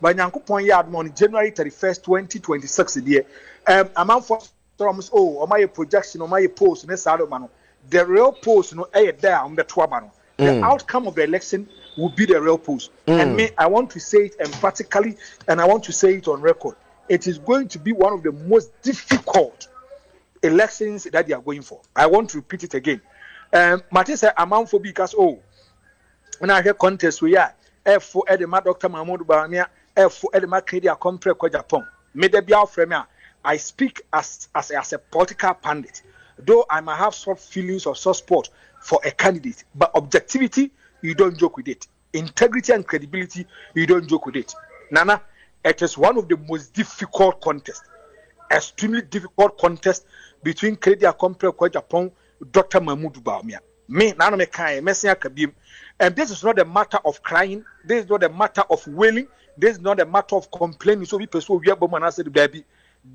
but Yankupon Yard on January 31st, 2026. Amount for Thomas, or my projection or my post in this Sadomano. The real post, no, there on the Twabano. The outcome of the election will be the real post. And me, I want to say it emphatically, and I want to say it on record. It is going to be one of the most difficult elections that they are going for. I want to repeat it again. Martin said, amount for because when I hear contest, we are for Edema Dr. Mahmoud Bawumia, for Edema Kedia Compre Japan. May there be our frame. I speak as a political pundit, though I might have soft feelings or soft spot for a candidate, but objectivity, you don't joke with it. Integrity and credibility, you don't joke with it. Nana, it is one of the most difficult contests, extremely difficult contest between Kedia Compre Japan, Dr. Mahmoud Bawumia. Me, Nana Mekai, Messia Kabim. And this is not a matter of crying, this is not a matter of wailing, this is not a matter of complaining. So we pursue the baby.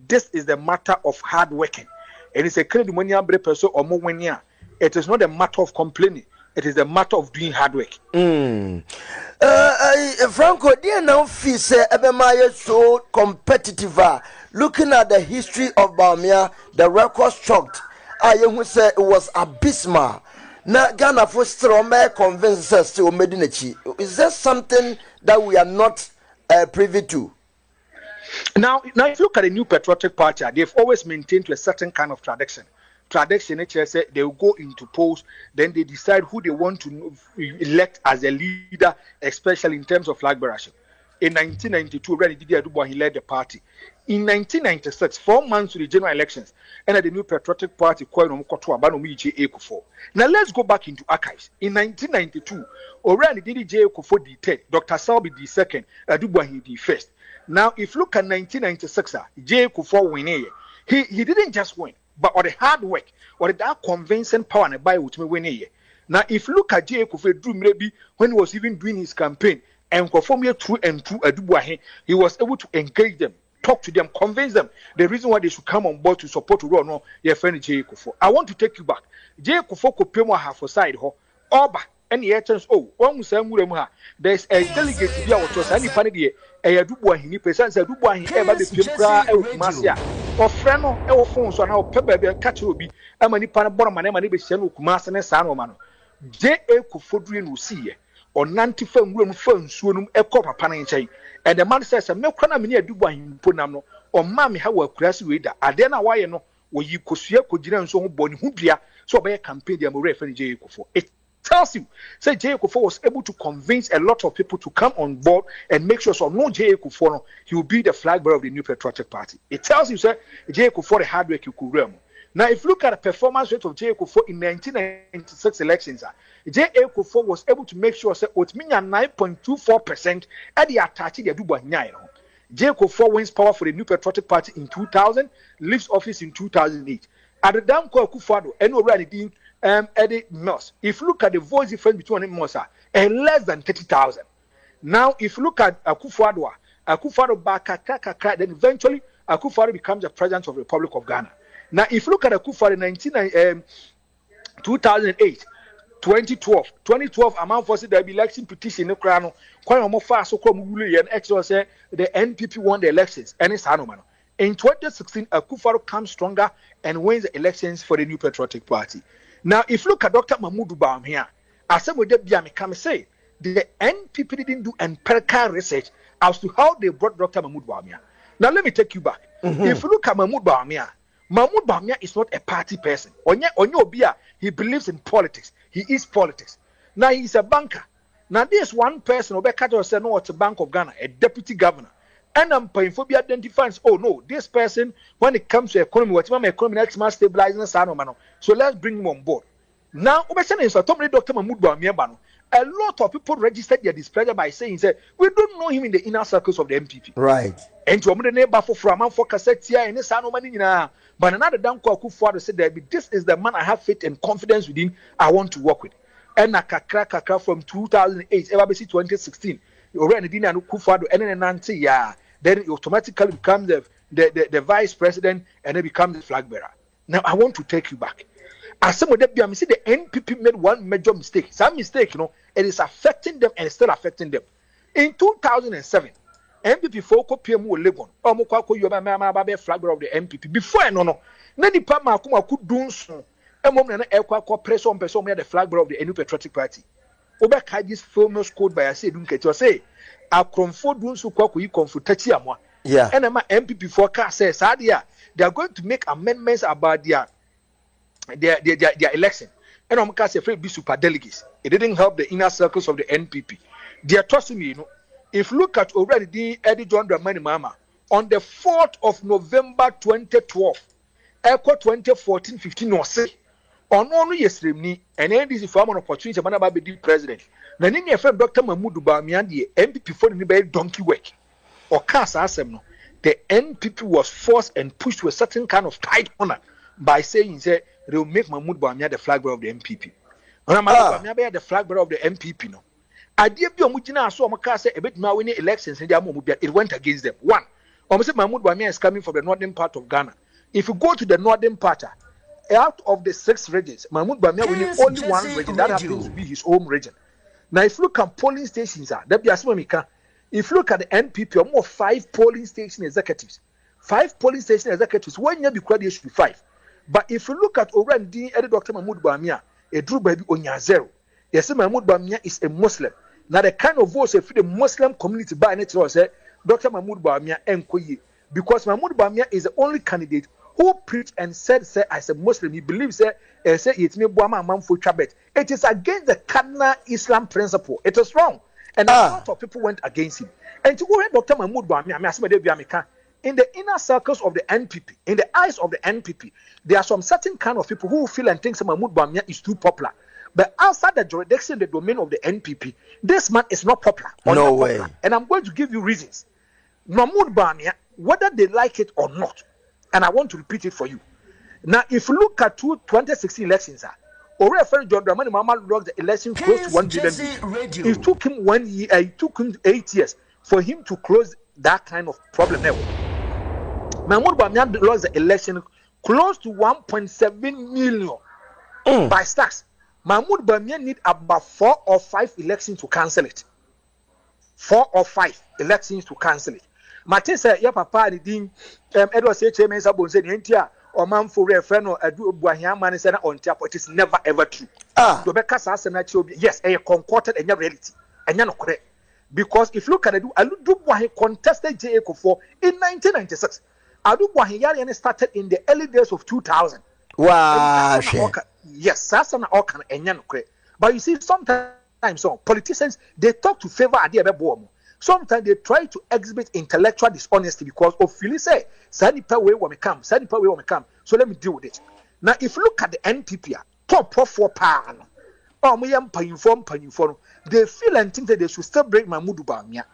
This is the matter of hard working. And it's a credit money person or more when it is not a matter of complaining, it is a matter of doing hard work. Franco, dear now feel say Ebemaya so competitive. Looking at the history of Bawumia, the record shocked. I would say it was abysmal. Now Ghana for strong convinces us to Medinachi. Is there something that we are not privy to? Now, if you look at the New Patriotic Party, they've always maintained a certain kind of tradition. Tradition, they will go into polls, then they decide who they want to elect as a leader, especially in terms of flag bearership. In 1992, Rene Didi Aduboah, he led the party. In 1996, 4 months to the general elections, and the New Patriotic Party, now let's go back into archives. In 1992, Rene Didi J. Ekufo D10, Dr. Salbi D2, Aduboah he D1st. Now, if you look at 1996, J. Ekufo winning, he didn't just win, but on the hard work, or that convincing power and buy with me winning. Now, if you look at J. Ekufo Drew, maybe when he was even doing his campaign, and perform here through and through Aduboah, he was able to engage them, talk to them, convince them the reason why they should come on board to support Uro no your friend J. Ekufo. I want to take you back. J. Ekufo ko pemo ha for side ho. Oba any chance one who say muremu there's a delegate here what was any pani de Aduboah he present Aduboah he ever the pempra e Kumasi a friend no e wo phone so na o pe ba catch obi e mani pan boro man e mani be hia no Kumasi ne sa no ma no J. Ekufo dure no see or nanti fa nwuram fa nsuo num ekọ papa na nkyɛn and the man says me kwana me ne Aduboah himpo nam no o ma me ha wa kurase we da ade na waye no wo yi kosua kogina nso ho bɔ ne ho dua so obey campaign dia mo refer J. Ekufo. It tells you say J. Ekufo was able to convince a lot of people to come on board and make sure so no J. Ekufo no he will be the flag bearer of the New Patriotic Party. It tells you say J. Ekufo the hard work you could run. Now, if you look at the performance rate of J. Ekufo in 1996 elections, J. Ekufo was able to make sure that 9.24% at the attach the Aduboah Nyai. J. Ekufo wins power for the New Patriotic Party in 2000, leaves office in 2008. At the damn call Akufo-Addo, and already Eddie Mills. If you look at the voice difference between them, less than 30,000. Now, if you look at Akufo-Addo back, then eventually Akufo-Addo becomes the president of the Republic of Ghana. Now, if you look at Akufo in 2008, 2012, amount for the election petition, no crown, quite more fast, so come and extra say the NPP won the elections, and it's Hanomano. In 2016, Akufo comes stronger and wins the elections for the New Patriotic Party. Now, if you look at Dr. Mahmoud Bawumia, as some of them come say, the NPP didn't do empirical research as to how they brought Dr. Mahmoud Bawumia. Now, let me take you back. If you look at Mahmoud Bawumia is not a party person. Onye he believes in politics. He is politics. Now he's a banker. Now this one person, Obekato said, no, it's a Bank of Ghana, a deputy governor. And I'm paying for be identified. Oh no, this person, when it comes to economy, what's my economy next month stabilizing the so let's bring him on board. Now, Obekane is a Dr. Mahmoud Bawumia. A lot of people registered their displeasure by saying that we don't know him in the inner circles of the MPP. Right. And to the neighbor for a man for cassette here and this money now. But another damn Akufo-Addo said that this is the man I have faith and confidence within. I want to work with. And Kakra from 2008, ever since 2016, already didn't Akufo-Addo and then it automatically becomes the vice president and then becomes the flag bearer. Now I want to take you back. As some of them, I see the NPP made one major mistake. Some mistake, it is affecting them and it's still affecting them. In 2007, MPP for ko piem wo Legon o mo kwa ko yo ba be flag bearer of the MPP before no na nipa ma ko dunso emom na ekwa press on person me the flag bearer of the New Patriotic Party obe ka this famous quote by say dun kecho say akromfo dunso kwa ko yi konfutachi amwa and my MPP for car says they are going to make amendments about their election. And I'm going to say be super delegates. It didn't help the inner circles of the NPP. They are trusting me, if you look at already the Eddie John Dramani Mama on the 4th of November 2012, Echo 2014-15 no say on only yesterday, and then this is for an opportunity to be the president. Now, in your friend Dr. Mahmoud Bawumia, the MPP for the donkey work. Or cast no, the NPP was forced and pushed to a certain kind of tight honor by saying they will make Mahmoud Bawumia the flag bearer of the MPP. And Mahmoud Bawumia the flag bearer of the MPP no. Idea be omujina so omaka say a bit now winning elections in the it went against them. One, say Mahmoud Bawumia is coming from the northern part of Ghana. If you go to the northern part, out of the 6 regions, Mahmoud Bawumia winning only one region that happens to be his home region. Now, if you look at polling stations, that be as if you look at the NPP, more 5 polling station executives. 5 polling station executives. When you be credited, should be 5. But if you look at already Dr. Mahmoud Bawumia, a drew baby on your 0. Yes, Mahmoud Bawumia is a Muslim. Now the kind of voice if the Muslim community by nature say Dr. Mahmoud Bawumia enkoye, because Mahmoud Bawumia is the only candidate who preached and said as a Muslim he believes say it may Bawumia manfo chabet. It is against the cardinal Islam principle. It is wrong. And a lot of people went against him. And to go ahead, Dr. Mahmoud Bawumia, in the inner circles of the NPP, in the eyes of the NPP, there are some certain kind of people who feel and think Mahmoud Bawumia is too popular. But outside the jurisdiction, the domain of the NPP, this man is not popular. No way. Popular. And I'm going to give you reasons. Mahmoud Bawumia, whether they like it or not, and I want to repeat it for you. Now, if you look at 2016 elections, already friend John Dramani Mama lost the election close to 1 billion. It took him 1 year, it took him 8 years for him to close that kind of problem level. Mahmoud Bawumia lost the election close to 1.7 million by stacks. Mahmoud Bawumia need about 4 or 5 elections to cancel it. 4 or 5 elections to cancel it. Martin said, "Yeah, Papa, the ding, Edward said, Chairman Sabon said, Intia, or man for reference or a do Buahia man is on top. It is never ever true. Yes, a concorded and your reality, and you're not correct. Because if you look at it, I do Buahi contested JACO for in 1996. I do Buahi started in the early days of 2000. Wow, yes, that's an organ and you're not correct. But you see, sometimes politicians they talk to favor idea about sometimes they try to exhibit intellectual dishonesty because of feeling say, Sanipa way when we come, Sanipa way when we come. So let me deal with it. Now, if you look at the NPP, top 4 pan, they feel and think that they should still bring Mahmoud Bawumia.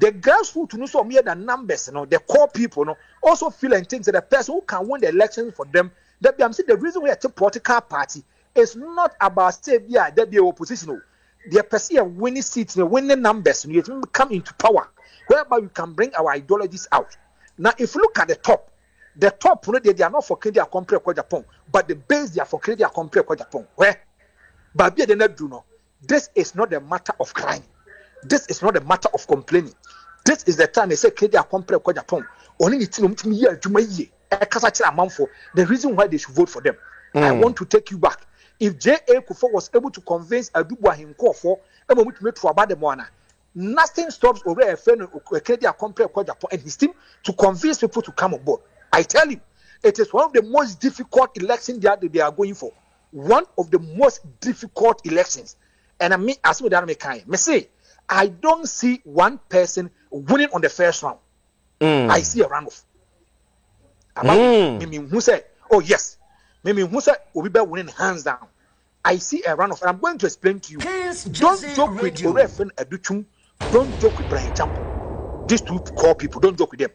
The grassroots know some the numbers, the core people also feel and think that the person who can win the elections for them, that I'm saying the reason we are a political party is not about say that be opposition. They perceive winning seats, winning numbers, and you come into power, whereby we can bring our ideologies out. Now, if you look at the top, they are not for Canada compare Japan, but the base they are for Canada compare Japan. Where? But they not do no. This is not a matter of crime. This is not a matter of complaining. This is the time they say Canada compare Japan. Only the reason why they should vote for them. I want to take you back. If J.A. Kufuor was able to convince Adubwa Hinkofo, nothing stops over a friend of Canadian compare Japan and his team to convince people to come on board. I tell you, it is one of the most difficult elections that they are going for. One of the most difficult elections. And I mean, as with that, I say, I don't see one person winning on the first round. I see a runoff. Who said, oh yes. Who said will be winning hands down. I see a runoff, and I'm going to explain to you. Don't joke with Orefen Aduchum. Don't joke with Brian Champo. These 2 core people, don't joke with them.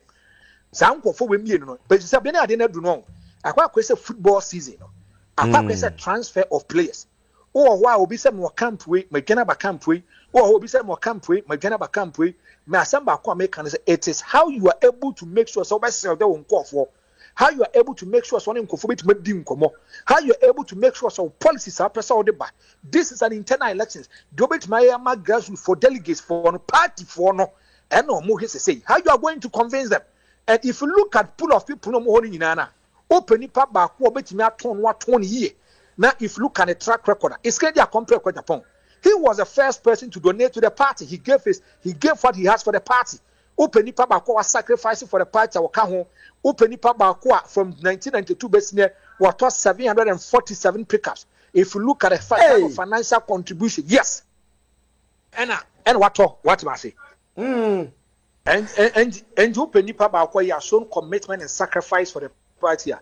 Some for me, but it's a I didn't do no. I quite a football season. I quite a transfer of players. Oh, why will be some more camp way, my Janaba camp way, or will be some more camp way, my Janaba camp way. My Samba Kwame it is how you are able to make sure somebody sell their own call for. How you are able to make sure someone conformity make dim komo. How you are able to make sure some policies are pressed on the back. This is an internal elections. Dobit Mayama grassroots for delegates for no party for no. and no more say how you are going to convince them. And if you look at pool of people no more in Nana, open it back what bet me at 20 year. Now if you look at the track record, it's Ken Agyapong quite Japan. He was the first person to donate to the party. He gave what he has for the party. Open it back was sacrificing for the party. Open it back from 1992 base near what was 747 pickups. If you look at the financial contribution, yes. And what must I say? And open it back where you have shown commitment and sacrifice for the party.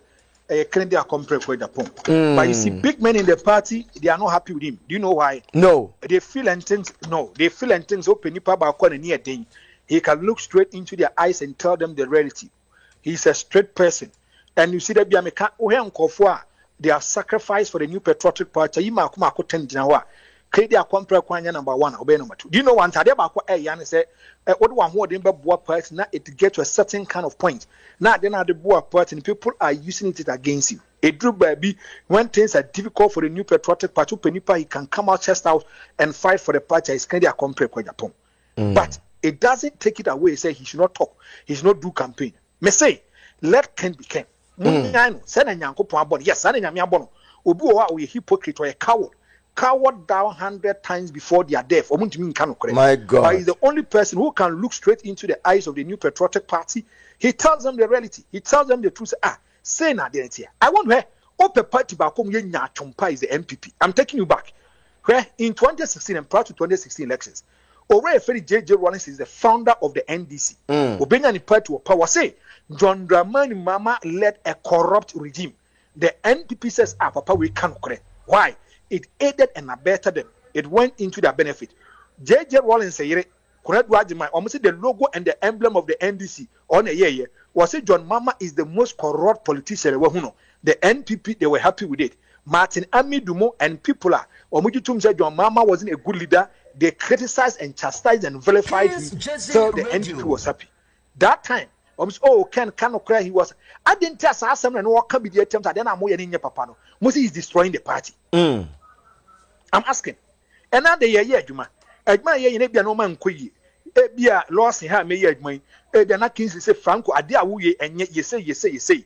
Ken Agyapong for Japan. But you see, big men in the party, they are not happy with him. Do you know why? No. They feel and things. No, they feel and things. Open it back and near day. He can look straight into their eyes and tell them the reality. He's a straight person. And you see that they are sacrificed for the new patriotic party. You might come out 10 January. Ken Agyapong number 1 or number 2. Do you know one time about Yan say what one who didn't board party now it get to a certain kind of point. Now then at the board party and people are using it against you. A drew baby when things are difficult for the new patriotic party, he can come out chest out and fight for the party. Is Ken Agyapong. But it doesn't take it away. Say he should not talk, he should not do campaign. Me say let Ken be Ken. Send a Nyankopon. Yes, send a Nyamia Obu or a hypocrite or a coward. Coward down 100 times before their death. My God. But he's the only person who can look straight into the eyes of the new patriotic party. He tells them the reality. He tells them the truth. Say na identity. I want where Open Party Bakom Yenya Chompa is the MPP. I'm taking you back. Where in 2016 and prior to 2016 elections, Ore Feri J.J. Rawlings is the founder of the NDC. Obenya ni party of power say John Dramani Mama led a corrupt regime. The NPP says, Papa, we can't correct. Why? It aided and abetted them. It went into their benefit. J.J. Rawlings say, almost the logo and the emblem of the NDC on a year was it John Mama is the most corrupt politician. The NPP, they were happy with it. Martin Amidumo and people are Omujitum said John Mama wasn't a good leader. They criticized and chastised and vilified him. So the NPP was happy. That time, Ken cry. He was. I didn't tell some and what can be the attempt. I don't know in your papa. Musi is destroying the party. I'm asking. And now the year, Juma. Edma ye ne bia no man koyi. E bia loss ha me ye adman. E bia na Kingsley say Franco ade awuye enye ye say. Say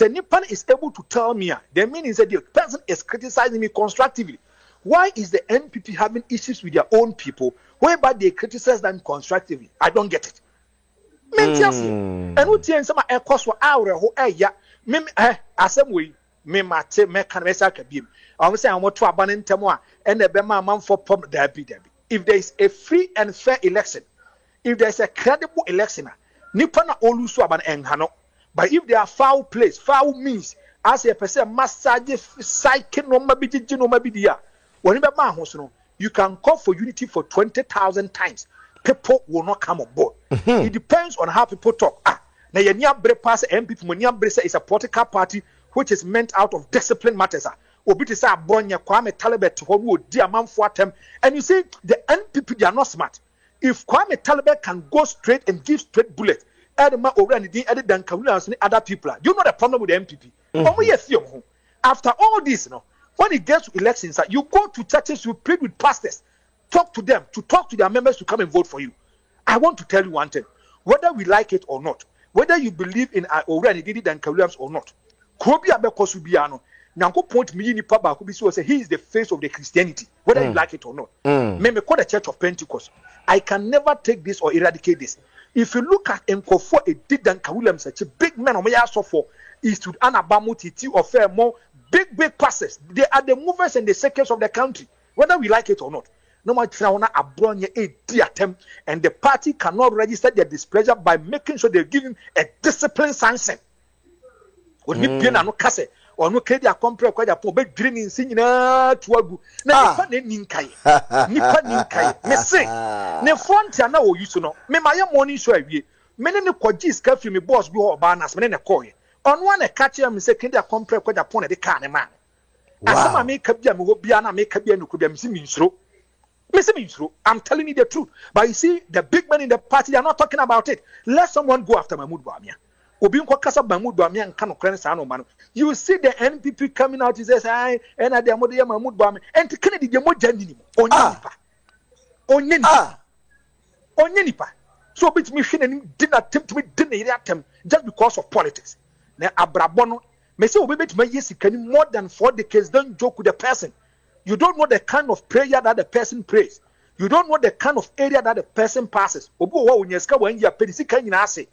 Nipan is able to tell me the meaning is that the person is criticizing me constructively. Why is the NPP having issues with their own people whereby they criticize them constructively? I don't get it. And who tells some a cost for our who ya asem way me mate me can kabim. I'm saying I want to abandon Temoa and the Bema man for pop Debbie. If there is a free and fair election, if there is a credible election, Nipana Olusu aban enhano. But if there are foul plays, foul means as a person massage psyche no mabiji no mabidia. Whenever man you can call for unity for 20,000 times. People will not come on board. It depends on how people talk. Now your near break pass MPP Munyam is a political party which is meant out of discipline matters. Obitisa Bonya Kwame Talibet who dear man for them. And you see the NPP they are not smart. If Kwame Talibet can go straight and give straight bullet, Edma already did other than Kawulas and other people. You know the problem with the MPP. After all this, when it gets to elections, you go to churches, you plead with pastors, talk to them, to talk to their members to come and vote for you. I want to tell you one thing, whether we like it or not, whether you believe in already did it and Kawulas or not, Kobi Abekosubiano, Nanko point me nipa ba Kobi say he is the face of the Christianity, whether you like it or not. Me call the Church of Pentecost. I can never take this or eradicate this. If you look at Nkofo Edidan Kawulam, such a big man on my ass for is to Anabamu Titi or fair more big passes. They are the movers and the shakers of the country, whether we like it or not. No matter how a bronye attempt, and the party cannot register their displeasure by making sure they give him a disciplined sanction. Would be Piana no Casse or no Kedia compare quite a poor big drinking singing to Agu. Now, Nipa Ninkai, me say, ne front ya na o you know, me my morning show we. Many no quadis cafe me boss be or banas, men a coy. On one a catch him, say, Kedia compare quite upon a can man. As some I make up them, will be an make up them, could be missing through. I'm telling you the truth. But you see, the big men in the party, they are not talking about it. Let someone go after Mahmoud Bawumia. You see the NPP coming out, he says, I and I am Mahmoud Bawumia. And to Kennedy, the more genuine. Onyenipa. So bit me didn't attempt to deny attempt just because of politics. Now abrabono me say obi bit me yes can more than 4 decades. Don't joke with the person. You don't know the kind of prayer that the person prays. You don't know the kind of area that the person passes. Obi wo unyeska when you pay sika nyina say.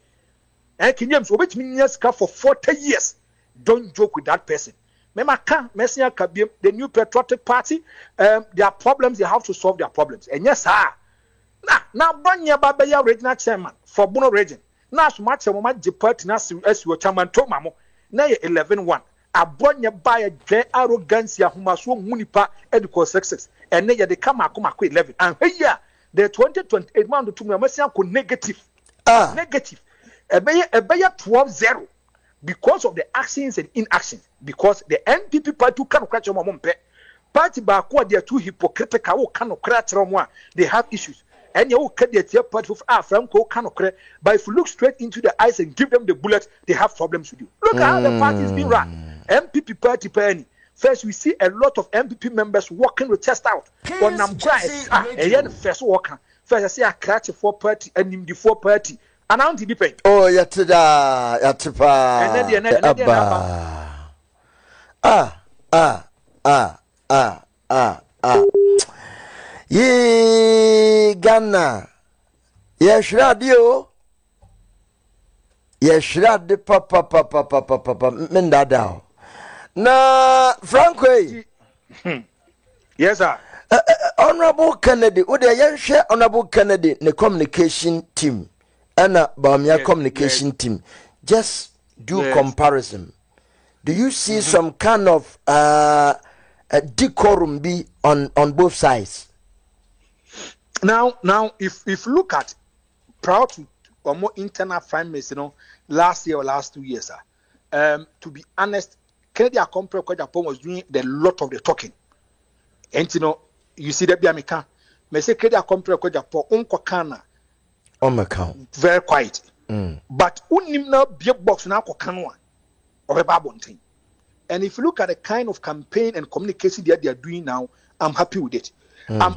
And kinyem so bit me nyeska for 40 years. Don't joke with that person. The new patriotic party, their problems, they have to solve their problems. And yes, sir. Now, Banya Babaya regional chairman for Bono region. Now, so much of my party as your chairman Tomamo. Now, 11-1. A Bonya by a J arrogance, Yahumasu Munipa, educal success. And then they come up 11. And here, the 2028 man to Messiah negative. Negative. A Bayer 12-0. Because of the actions and inactions, because the NPP party can't catch your mom party back they are too hypocritical, cannot catch one. They have issues, and you can get your party of our friend cannot credit. But if you look straight into the eyes and give them the bullet, they have problems with you. Look at how the party is being run. MPP party penny. First, we see a lot of MPP members walking with chest out. On them cries, and first walker. First, I see a catch for party and in the 4 party. Announce the pen. Oh, yatida, yatipa. Ye Ghana. Yes, radio. Yes, radio. Papa. Mendadao. Na Franco. Yes, sir. Honorable Kennedy. Would I share Honorable Kennedy the communication team? And Bawumia communication team, just do comparison. Do you see some kind of decorum be on both sides? Now, if you look at proud to or more internal primaries, last year or last 2 years, to be honest, Ken Agyapong was doing a lot of the talking. And you see that Biamika, me say Ken Agyapong unko kana. On account. Very quiet. But unim na big box na ko kanwa or a babonting. And if you look at the kind of campaign and communication that they are doing now, I'm happy with it. If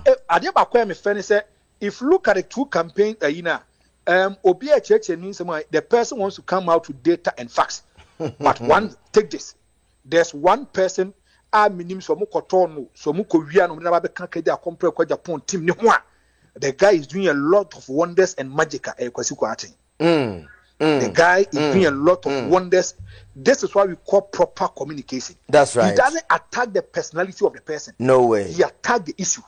you look at the 2 campaigns, Obia Church means the person wants to come out with data and facts. But take this. There's one person minim so muko tono, so muko wiano na babe kan kede akompre kwa Japan team ni ho. The guy is doing a lot of wonders and magic. The guy is doing a lot of wonders. This is why we call proper communication. That's right. He doesn't attack the personality of the person. No way. He attacked the issue.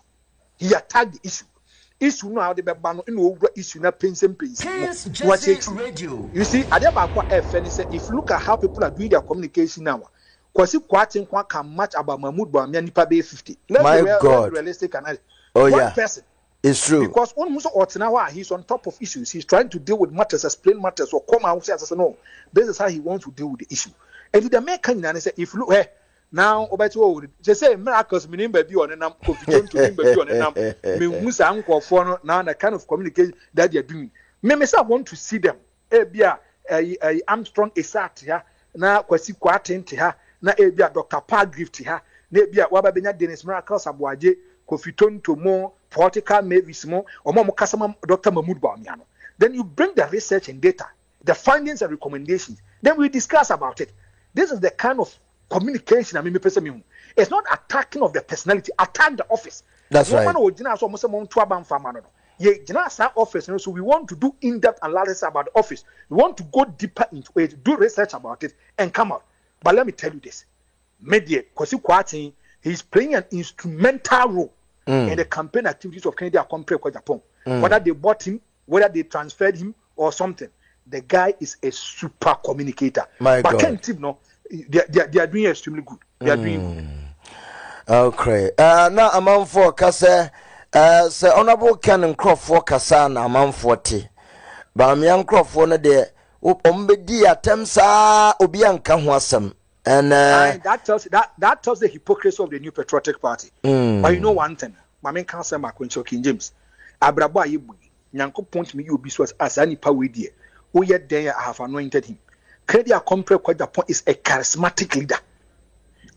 Issue now the ban in over issue na pains. Radio. You see, if you look at how people are doing their communication now, Kwasi Kwatin can match about Mahmoud Bawumia nipa be 50. My God. Realistic and one person. It's true. Because he's on top of issues. He's trying to deal with matters, explain matters, or come out and say, no, this is how he wants to deal with the issue. And the American and say, if you look now, they say miracles, meaning baby on an confident to baby on an now the kind of communication that they're doing. Maybe I want to see them. Armstrong is at here, now Kwasi Kwatin to her, now Dr. Pargriff to her, maybe Wababina Dennis Miracles Abuaje, Kofiton to more. Political maybe small or more customer Dr. Mahmoud Bawumia. Then you bring the research and data, the findings and recommendations. Then we discuss about it. This is the kind of communication. It's not attacking of the personality, attack the office. That's right. Office, so we want to do in-depth analysis about the office. We want to go deeper into it, do research about it, and come out. But let me tell you this: media, Kwasi he's playing an instrumental role. In the campaign activities of Ken Agyapong. Whether they bought him, whether they transferred him or something, the guy is a super communicator. But Ken they are doing extremely good. They are doing good. Okay. Now a man for Kasa, Sir Honorable Ken Crawford Kasa, na man 40. Bawumia Crawford na de ombedi atemsa obianka ho asem. And that tells the hypocrisy of the new patriotic party. But you know one thing, my main counsel Marquincho King James, Abrabo Ayebu, Nyanko point me you be so as any power dear. Oh yet there I have anointed him. Kennedy Agyapong is a charismatic leader.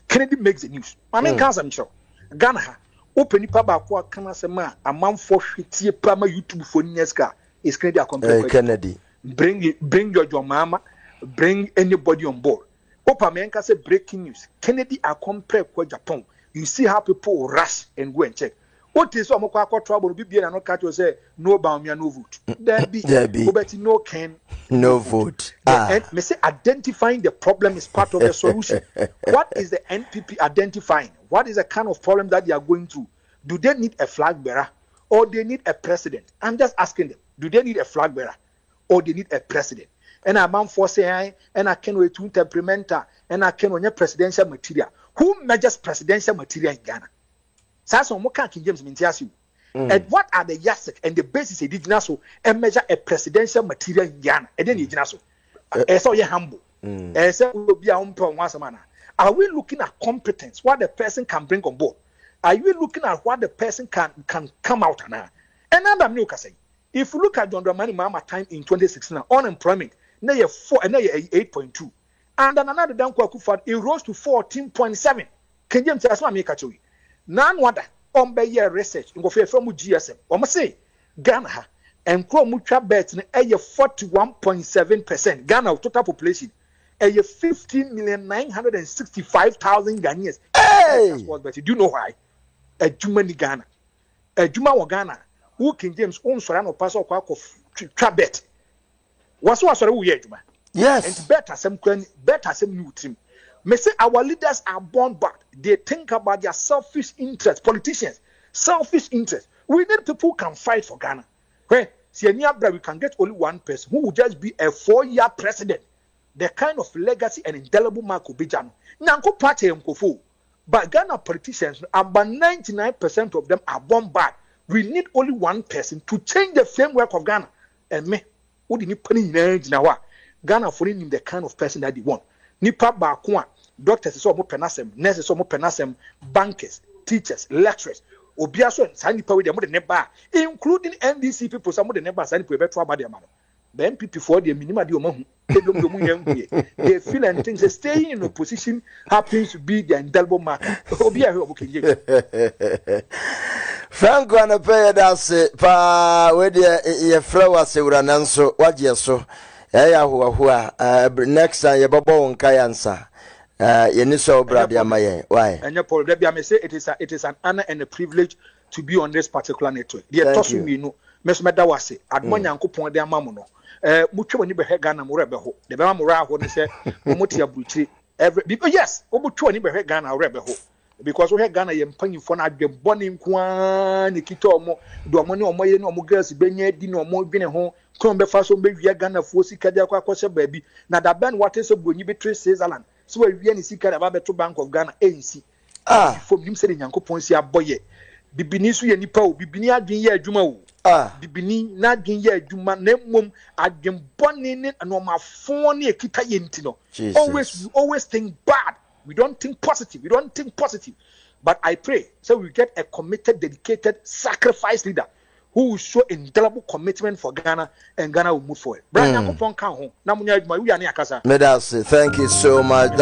Kennedy makes the news. My main counsel Michel. Ghana open nipa ba kwa kana sema a man for hwetie pa ma YouTube for nyeska is Kennedy Kennedy. Bring your mama, bring anybody on board. Opamenka say breaking news. Kennedy accompany Japan. You see how people rush and go and check. What is some trouble? Be and not catch you say no Bawumia no vote. There be no Ken no vote. Me say identifying the problem is part of the solution. What is the NPP identifying? What is the kind of problem that they are going through? Do they need a flag bearer or they need a president? I'm just asking them. Do they need a flag bearer or they need a president? And a man for saying and I can wait to temperamenta and I can on your presidential material. Who measures presidential material in Ghana? Sasso Moka King James Mintiasu. And what are the yasik and the basis indigenous and measure a presidential material in Ghana? And then indigenous. So you're humble. And so will be our own once a man. Are we looking at competence, what the person can bring on board? Are you looking at what the person can come out now? And I'm new say. If you look at John Dramani Mama time in 2016, unemployment, now you're 8.2. And then another down Kwakufad, it rose to 14.7. Can you tell us what I make a choice? None wonder on by year research in Gofia from GSM. Or say Ghana and Kromucha bet a 41.7%. Ghana total population a 15,965,000 Ghanaians. Hey! But do you know why? A Jumani Ghana. A Juma wa Ghana. Who King James own Sorano Paso Kwako Trabet. What's what we hear, Juma? Yes. And better some new team. May say our leaders are born bad. They think about their selfish interests. Politicians, selfish interests. We need people who can fight for Ghana. Where we can get only one person who will just be a 4-year president. The kind of legacy and indelible mark will be Jano. Nanko party Mkofu. But Ghana politicians, about 99% of them are born bad. We need only one person to change the framework of Ghana. And me, who didn't put in Ghana for him the kind of person that they want. Nipa Bakwa, doctors is almost penasem, nurses is almost penasem, bankers, teachers, lecturers, Obiaso and Sanipa with the neighbor, including NDC people, some of the neighbors and people about their man. The MPP for the minimum they feel and think that staying in opposition happens to be the indelible mark. Franco and a pair that's pa where the flowers were announced what you saw. Next time, your babo won't answer. You need so brother, my why? And your Paul, I may say it is an honor and a privilege to be on this particular network. Dear Tosu, you know, Miss Medawase, Admonya Kupon, their mamono. Mucho when you be Ghana Murebeho, the Bamura, when they say, Momotia Buchi, every because yes, Obucho and you be Ghana Rebeho. Because we had Ghana and paying for not the bonning Kwan, Nikito, Domoni or Moyen or Muggers, Benye, Dino, more being home, come be fast on baby Ghana for Sikadia Kwasha baby. Now that band what is a good you betray says Alan. So we any Sika about the Bank of Ghana ANC. From him saying Yanko Ponsia boye. Bibinisu and Nipo, Bibinia Ginia Juma. Bibini, not Ginia Juma, Nemum, I'd been born in it and on my phone near Kita Yentino. Always think bad. We don't think positive. But I pray so we get a committed, dedicated, sacrifice leader who will show indelible commitment for Ghana and Ghana will move forward. Brian, thank you so much.